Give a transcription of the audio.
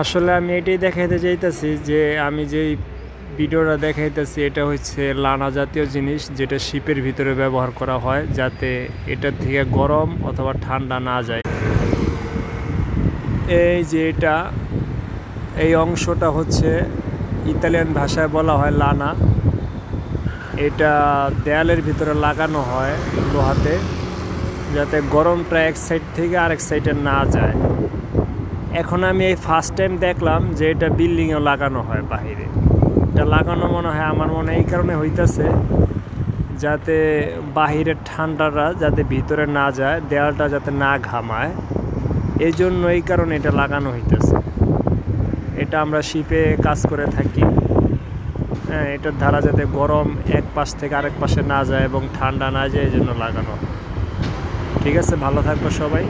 আসলে আমি এটাই দেখাইতে চাইতেছি যে আমি যেই ভিডিওটা দেখাইতেছি এটা হচ্ছে লানা জাতীয় জিনিস, যেটা শিপের ভিতরে ব্যবহার করা হয় যাতে এটার থেকে গরম অথবা ঠান্ডা না যায়। এই যে এই অংশটা হচ্ছে ইতালিয়ান ভাষায় বলা হয় লানা। এটা দেয়ালের ভিতরে লাগানো হয় লোহাতে, যাতে গরমটা এক সাইড থেকে আরেক সাইডে না যায়। এখন আমি এই ফার্স্ট টাইম দেখলাম যে এটা বিল্ডিংয়েও লাগানো হয় বাহিরে। এটা লাগানো মনে হয় আমার মনে এই কারণে হইতেছে যাতে বাহিরের ঠান্ডাটা যাতে ভিতরে না যায়, দেয়ালটা যাতে না ঘামায়, এই জন্য এই কারণে এটা লাগানো হইতেছে। এটা আমরা শিপে কাজ করে থাকি। হ্যাঁ, এটার ধারা যাতে গরম এক পাশ থেকে আরেক পাশে না যায় এবং ঠান্ডা না যায়, এই জন্য লাগানো। ঠিক আছে, ভালো থাকবো সবাই।